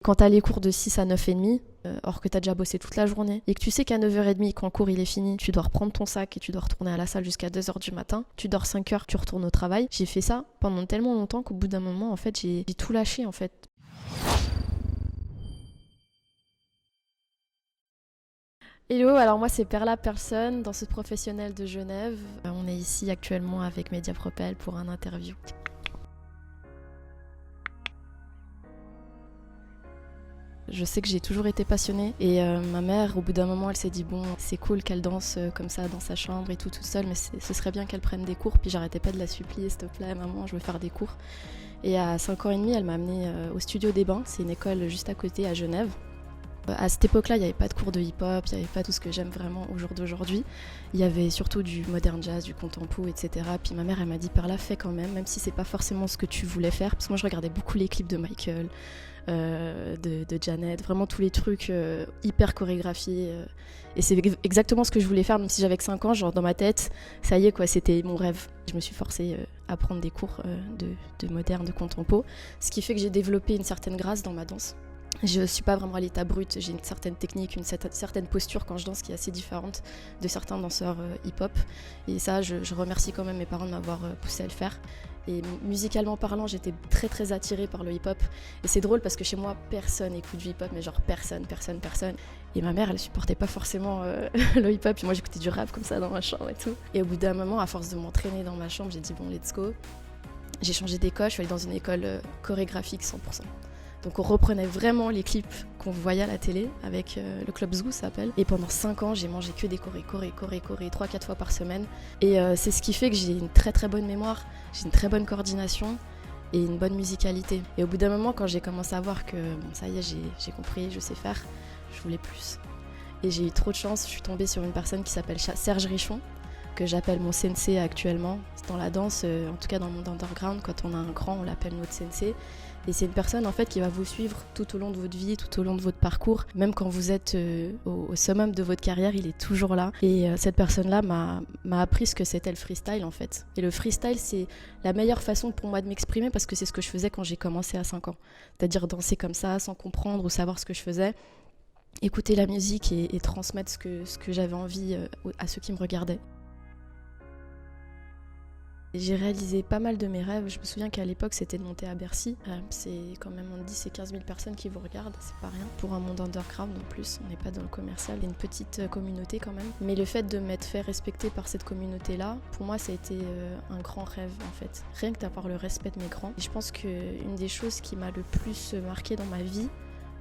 Quand t'as les cours de 6 à 9h30, or que t'as déjà bossé toute la journée, et que tu sais qu'à 9h30, quand le cours il est fini, tu dois reprendre ton sac et tu dois retourner à la salle jusqu'à 2h du matin, tu dors 5 heures, tu retournes au travail. J'ai fait ça pendant tellement longtemps qu'au bout d'un moment, en fait, j'ai tout lâché, en fait. Hello, alors moi c'est Perla Person, danseuse professionnelle de Genève. On est ici actuellement avec Mediapropel pour un interview. Je sais que j'ai toujours été passionnée et ma mère, au bout d'un moment, elle s'est dit bon, c'est cool qu'elle danse comme ça dans sa chambre et tout toute seule, mais ce serait bien qu'elle prenne des cours. Puis j'arrêtais pas de la supplier, s'il te plaît, maman, je veux faire des cours. Et à 5 ans et demi, elle m'a amenée au Studio des Bains, c'est une école juste à côté à Genève. À cette époque-là, il n'y avait pas de cours de hip-hop, il n'y avait pas tout ce que j'aime vraiment au jour d'aujourd'hui. Il y avait surtout du modern jazz, du contempo, etc. Puis ma mère, elle m'a dit, Perla, fais quand même si c'est pas forcément ce que tu voulais faire. Parce que moi, je regardais beaucoup les clips de Michael, de Janet, vraiment tous les trucs hyper chorégraphiés. Et c'est exactement ce que je voulais faire, même si j'avais que 5 ans, genre dans ma tête, ça y est, quoi, c'était mon rêve. Je me suis forcée à prendre des cours de moderne, de contempo, ce qui fait que j'ai développé une certaine grâce dans ma danse. Je suis pas vraiment à l'état brut, j'ai une certaine technique, une certaine posture quand je danse qui est assez différente de certains danseurs hip-hop. Et ça, je remercie quand même mes parents de m'avoir poussé à le faire. Et musicalement parlant, j'étais très très attirée par le hip-hop. Et c'est drôle parce que chez moi, personne écoute du hip-hop, mais genre personne. Et ma mère, elle supportait pas forcément le hip-hop. Puis moi, j'écoutais du rap comme ça dans ma chambre et tout. Et au bout d'un moment, à force de m'entraîner dans ma chambre, j'ai dit bon, let's go. J'ai changé d'école, je suis allée dans une école chorégraphique 100%. Donc on reprenait vraiment les clips qu'on voyait à la télé avec le Club Zoo, ça s'appelle. Et pendant 5 ans, j'ai mangé que des chorés, 3-4 fois par semaine. Et c'est ce qui fait que j'ai une très très bonne mémoire, j'ai une très bonne coordination et une bonne musicalité. Et au bout d'un moment, quand j'ai commencé à voir que bon, ça y est, j'ai compris, je sais faire, je voulais plus. Et j'ai eu trop de chance, je suis tombée sur une personne qui s'appelle Serge Richon, que j'appelle mon sensei actuellement. Dans la danse, en tout cas dans le monde underground, quand on a un grand, on l'appelle notre sensei. Et c'est une personne en fait qui va vous suivre tout au long de votre vie, tout au long de votre parcours. Même quand vous êtes au summum de votre carrière, il est toujours là. Et cette personne-là m'a appris ce que c'était le freestyle en fait. Et le freestyle, c'est la meilleure façon pour moi de m'exprimer parce que c'est ce que je faisais quand j'ai commencé à 5 ans. C'est-à-dire danser comme ça, sans comprendre ou savoir ce que je faisais. Écouter la musique et transmettre ce que j'avais envie à ceux qui me regardaient. J'ai réalisé pas mal de mes rêves. Je me souviens qu'à l'époque, c'était de monter à Bercy. C'est quand même, on dit, c'est 15 000 personnes qui vous regardent, c'est pas rien. Pour un monde underground en plus, on n'est pas dans le commercial, il y a une petite communauté quand même. Mais le fait de m'être fait respecter par cette communauté-là, pour moi, ça a été un grand rêve en fait. Rien que d'avoir le respect de mes grands. Et je pense qu'une des choses qui m'a le plus marqué dans ma vie,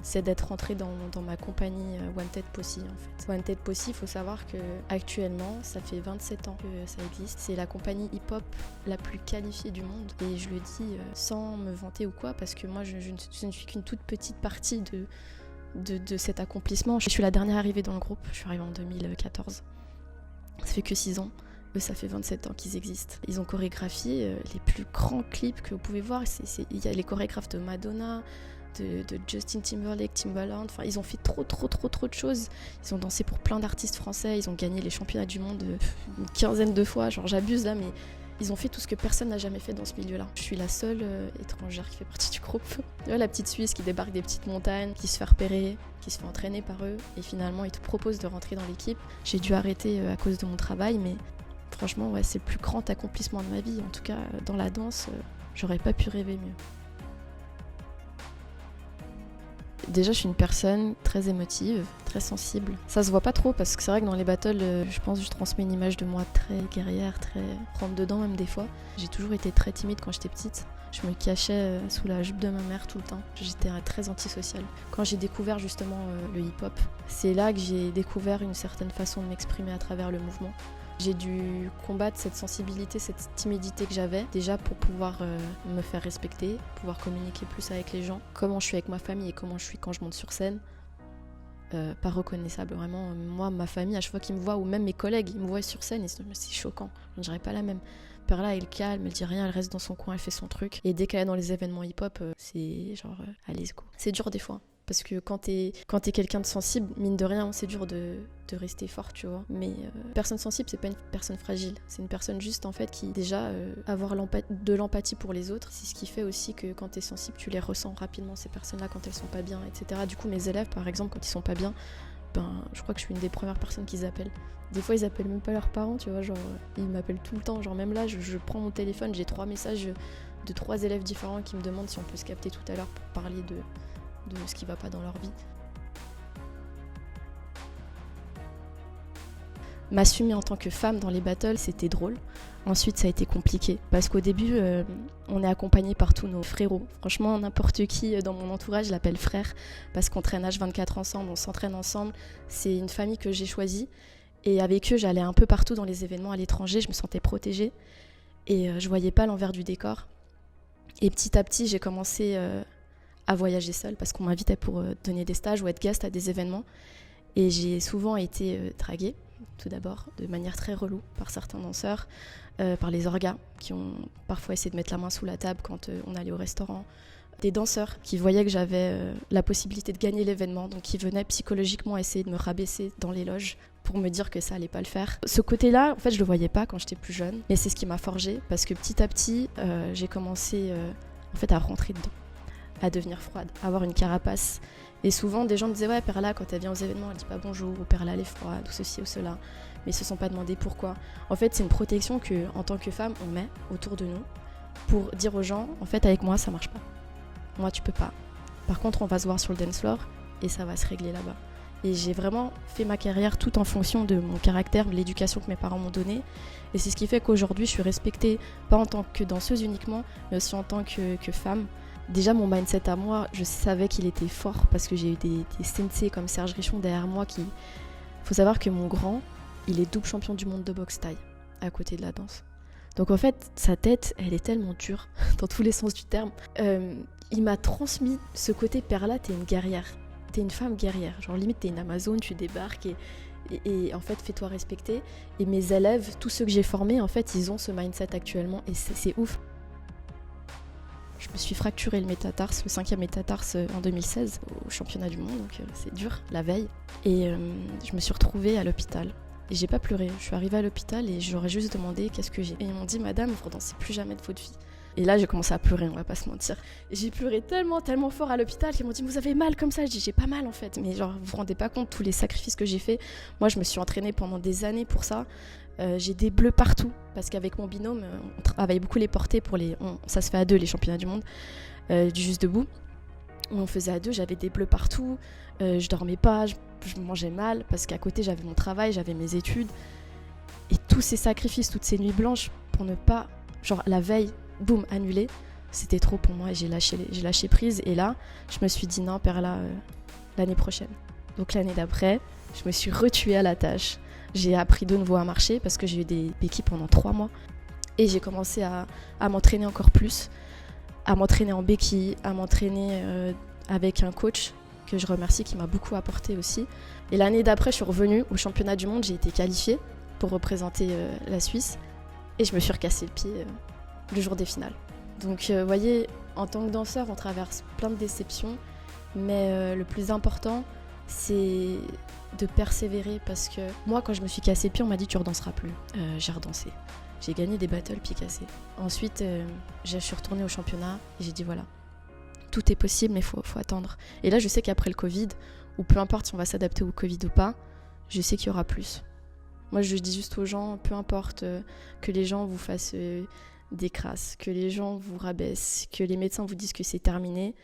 c'est d'être rentrée dans ma compagnie Wanted Posse en fait. Wanted Posse, il faut savoir qu'actuellement, ça fait 27 ans que ça existe. C'est la compagnie hip-hop la plus qualifiée du monde. Et je le dis sans me vanter ou quoi, parce que moi, je ne suis qu'une toute petite partie de cet accomplissement. Je suis la dernière arrivée dans le groupe, je suis arrivée en 2014. Ça fait que 6 ans. Eux, ça fait 27 ans qu'ils existent. Ils ont chorégraphié les plus grands clips que vous pouvez voir. Il y a les chorégraphes de Madonna, de Justin Timberlake, Timbaland, enfin ils ont fait trop de choses. Ils ont dansé pour plein d'artistes français, ils ont gagné les championnats du monde une 15aine de fois, genre j'abuse là, mais ils ont fait tout ce que personne n'a jamais fait dans ce milieu-là. Je suis la seule étrangère qui fait partie du groupe. La petite Suisse qui débarque des petites montagnes, qui se fait repérer, qui se fait entraîner par eux, et finalement ils te proposent de rentrer dans l'équipe. J'ai dû arrêter à cause de mon travail, mais franchement ouais, c'est le plus grand accomplissement de ma vie. En tout cas dans la danse, j'aurais pas pu rêver mieux. Déjà, je suis une personne très émotive, très sensible. Ça se voit pas trop parce que c'est vrai que dans les battles, je pense que je transmets une image de moi très guerrière, très rentre dedans même des fois. J'ai toujours été très timide quand j'étais petite. Je me cachais sous la jupe de ma mère tout le temps. J'étais très antisociale. Quand j'ai découvert justement le hip-hop, c'est là que j'ai découvert une certaine façon de m'exprimer à travers le mouvement. J'ai dû combattre cette sensibilité, cette timidité que j'avais, déjà pour pouvoir me faire respecter, pouvoir communiquer plus avec les gens, comment je suis avec ma famille et comment je suis quand je monte sur scène. Pas reconnaissable, vraiment. Moi, ma famille, à chaque fois qu'ils me voient, ou même mes collègues, ils me voient sur scène et c'est choquant, je ne dirais pas la même. Perla, elle est calme, elle dit rien, elle reste dans son coin, elle fait son truc. Et dès qu'elle est dans les événements hip-hop, c'est genre, allez, go. C'est dur des fois. Parce que quand t'es quelqu'un de sensible, mine de rien, c'est dur de rester fort, tu vois. Mais personne sensible, c'est pas une personne fragile. C'est une personne juste, en fait, qui déjà avoir de l'empathie pour les autres. C'est ce qui fait aussi que quand t'es sensible, tu les ressens rapidement, ces personnes-là, quand elles sont pas bien, etc. Du coup, mes élèves, par exemple, quand ils sont pas bien, je crois que je suis une des premières personnes qu'ils appellent. Des fois, ils appellent même pas leurs parents, tu vois, genre, ils m'appellent tout le temps. Genre, même là, je prends mon téléphone, j'ai 3 messages de 3 élèves différents qui me demandent si on peut se capter tout à l'heure pour parler de ce qui va pas dans leur vie. M'assumer en tant que femme dans les battles, c'était drôle. Ensuite, ça a été compliqué parce qu'au début, on est accompagné par tous nos frérots. Franchement, n'importe qui dans mon entourage l'appelle frère parce qu'on traîne H24 ensemble, on s'entraîne ensemble. C'est une famille que j'ai choisie et avec eux, j'allais un peu partout dans les événements à l'étranger. Je me sentais protégée et je voyais pas l'envers du décor. Et petit à petit, j'ai commencé à voyager seule parce qu'on m'invitait pour donner des stages ou être guest à des événements. Et j'ai souvent été draguée, tout d'abord, de manière très relou par certains danseurs, par les orgas qui ont parfois essayé de mettre la main sous la table quand on allait au restaurant. Des danseurs qui voyaient que j'avais la possibilité de gagner l'événement, donc qui venaient psychologiquement essayer de me rabaisser dans les loges pour me dire que ça allait pas le faire. Ce côté-là, en fait, je le voyais pas quand j'étais plus jeune, mais c'est ce qui m'a forgée parce que petit à petit, j'ai commencé en fait à rentrer dedans, à devenir froide, à avoir une carapace. Et souvent, des gens me disaient « Ouais, Perla, quand elle vient aux événements, elle dit pas bonjour, ou Perla, elle est froide, ou ceci ou cela. » Mais ils se sont pas demandé pourquoi. En fait, c'est une protection que, en tant que femme, on met autour de nous pour dire aux gens « En fait, avec moi, ça marche pas. Moi, tu peux pas. Par contre, on va se voir sur le dance floor et ça va se régler là-bas. » Et j'ai vraiment fait ma carrière tout en fonction de mon caractère, de l'éducation que mes parents m'ont donnée. Et c'est ce qui fait qu'aujourd'hui, je suis respectée, pas en tant que danseuse uniquement, mais aussi en tant que femme. Déjà, mon mindset à moi, je savais qu'il était fort parce que j'ai eu des sensei comme Serge Richon derrière moi qui... Faut savoir que mon grand, il est double champion du monde de boxe thaï, à côté de la danse. Donc en fait, sa tête, elle est tellement dure, dans tous les sens du terme. Il m'a transmis ce côté, Perla, t'es une guerrière. T'es une femme guerrière. Genre limite, t'es une Amazone, tu débarques et en fait, fais-toi respecter. Et mes élèves, tous ceux que j'ai formés, en fait, ils ont ce mindset actuellement et c'est ouf. Je me suis fracturé le métatarse, le 5e métatarse en 2016 au championnat du monde, donc c'est dur, la veille. Et je me suis retrouvée à l'hôpital. Et j'ai pas pleuré, je suis arrivée à l'hôpital et j'aurais juste demandé qu'est-ce que j'ai. Et ils m'ont dit « Madame, vous ne redansez plus jamais de votre vie ». Et là, j'ai commencé à pleurer, on va pas se mentir. Et j'ai pleuré tellement fort à l'hôpital qu'ils m'ont dit « Vous avez mal comme ça ?» Je dis « J'ai pas mal en fait ». Mais genre, vous vous rendez pas compte tous les sacrifices que j'ai faits. Moi, je me suis entraînée pendant des années pour ça. J'ai des bleus partout parce qu'avec mon binôme, on travaille beaucoup les portées pour ça se fait à 2 les championnats du monde du juste debout. On faisait à 2, j'avais des bleus partout, je dormais pas, je mangeais mal parce qu'à côté j'avais mon travail, j'avais mes études et tous ces sacrifices, toutes ces nuits blanches pour ne pas, genre la veille, boum, annulé, c'était trop pour moi et j'ai lâché prise et là je me suis dit non Perla, l'année prochaine. Donc l'année d'après, je me suis retuée à la tâche. J'ai appris de nouveau à marcher parce que j'ai eu des béquilles pendant 3 mois. Et j'ai commencé à m'entraîner encore plus, à m'entraîner en béquilles, à m'entraîner avec un coach que je remercie, qui m'a beaucoup apporté aussi. Et l'année d'après, je suis revenue au championnat du monde, j'ai été qualifiée pour représenter la Suisse. Et je me suis recassé le pied le jour des finales. Donc vous voyez, en tant que danseur, on traverse plein de déceptions. Mais le plus important, c'est de persévérer parce que moi, quand je me suis cassé le pied, on m'a dit tu redanseras plus. J'ai redansé. J'ai gagné des battles pied cassé. Ensuite, je suis retournée au championnat et j'ai dit voilà, tout est possible mais faut attendre. Et là, je sais qu'après le Covid, ou peu importe si on va s'adapter au Covid ou pas, je sais qu'il y aura plus. Moi, je dis juste aux gens, peu importe que les gens vous fassent des crasses, que les gens vous rabaissent, que les médecins vous disent que c'est terminé,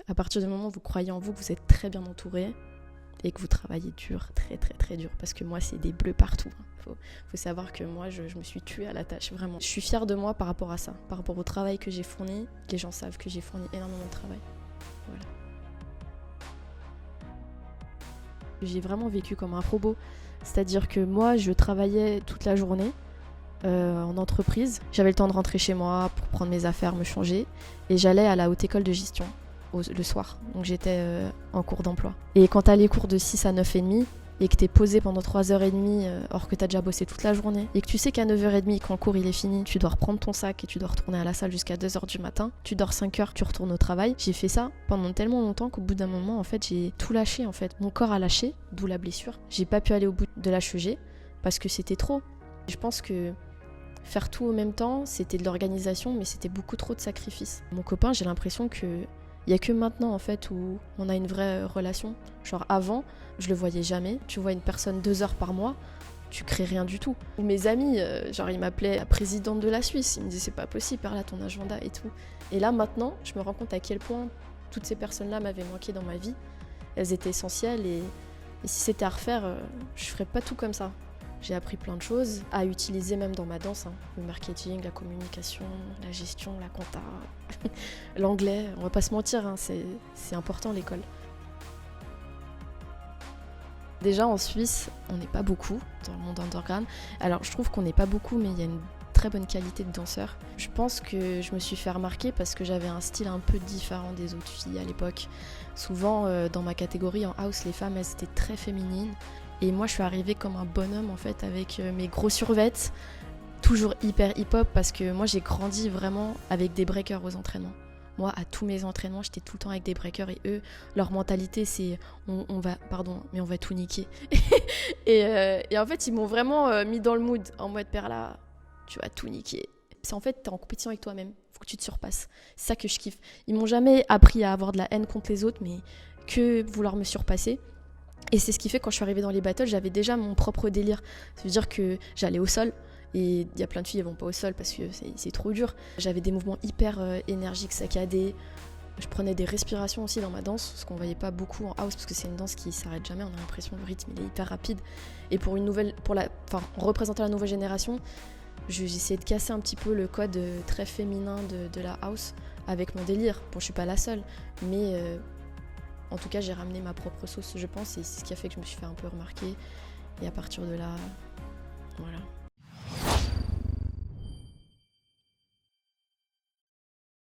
à partir du moment où vous croyez en vous, que vous êtes très bien entouré et que vous travaillez dur, très très très dur, parce que moi c'est des bleus partout. Faut savoir que moi je me suis tuée à la tâche, vraiment. Je suis fière de moi par rapport à ça, par rapport au travail que j'ai fourni. Les gens savent que j'ai fourni énormément de travail. Voilà. J'ai vraiment vécu comme un robot, c'est-à-dire que moi je travaillais toute la journée en entreprise. J'avais le temps de rentrer chez moi pour prendre mes affaires, me changer, et j'allais à la haute école de gestion le soir, donc j'étais en cours d'emploi. Et quand t'as les cours de 6 à 9h30, et que t'es posé pendant 3h30 alors que t'as déjà bossé toute la journée et que tu sais qu'à 9h30 quand le cours il est fini, tu dois reprendre ton sac et tu dois retourner à la salle jusqu'à 2h du matin, tu dors 5h, tu retournes au travail. J'ai fait ça pendant tellement longtemps qu'au bout d'un moment en fait j'ai tout lâché en fait. Mon corps a lâché, d'où la blessure. J'ai pas pu aller au bout de l'HEG parce que c'était trop. Je pense que faire tout en même temps, c'était de l'organisation mais c'était beaucoup trop de sacrifices. Mon copain, j'ai l'impression que il y a que maintenant en fait où on a une vraie relation. Genre avant, je le voyais jamais. Tu vois une personne 2 heures par mois, tu crées rien du tout. Ou mes amis, genre ils m'appelaient la présidente de la Suisse. Ils me disaient c'est pas possible, perds là ton agenda et tout. Et là maintenant, je me rends compte à quel point toutes ces personnes-là m'avaient manqué dans ma vie. Elles étaient essentielles et si c'était à refaire, je ferais pas tout comme ça. J'ai appris plein de choses à utiliser même dans ma danse, hein. Le marketing, la communication, la gestion, la compta, l'anglais. On va pas se mentir, hein, c'est important l'école. Déjà en Suisse, on n'est pas beaucoup dans le monde underground. Alors je trouve qu'on n'est pas beaucoup, mais il y a une très bonne qualité de danseurs. Je pense que je me suis fait remarquer parce que j'avais un style un peu différent des autres filles à l'époque. Souvent dans ma catégorie en house, les femmes elles étaient très féminines. Et moi, je suis arrivée comme un bonhomme, en fait, avec mes gros survêtements, toujours hyper hip-hop, parce que moi, j'ai grandi vraiment avec des breakers aux entraînements. Moi, à tous mes entraînements, j'étais tout le temps avec des breakers, et eux, leur mentalité, c'est on va tout niquer. et en fait, ils m'ont vraiment mis dans le mood, en mode, Perla, tu vas tout niquer. C'est en fait, t'es en compétition avec toi-même, faut que tu te surpasses. C'est ça que je kiffe. Ils m'ont jamais appris à avoir de la haine contre les autres, mais que vouloir me surpasser. Et c'est ce qui fait que quand je suis arrivée dans les battles, j'avais déjà mon propre délire. Ça veut dire que j'allais au sol, et il y a plein de filles qui vont pas au sol parce que c'est trop dur. J'avais des mouvements hyper énergiques, saccadés. Je prenais des respirations aussi dans ma danse, ce qu'on voyait pas beaucoup en house parce que c'est une danse qui s'arrête jamais, on a l'impression que le rythme il est hyper rapide. Et en représentant la nouvelle génération, j'essayais de casser un petit peu le code très féminin de la house avec mon délire. Bon, je suis pas la seule, mais en tout cas, j'ai ramené ma propre sauce, je pense, et c'est ce qui a fait que je me suis fait un peu remarquer. Et à partir de là, voilà.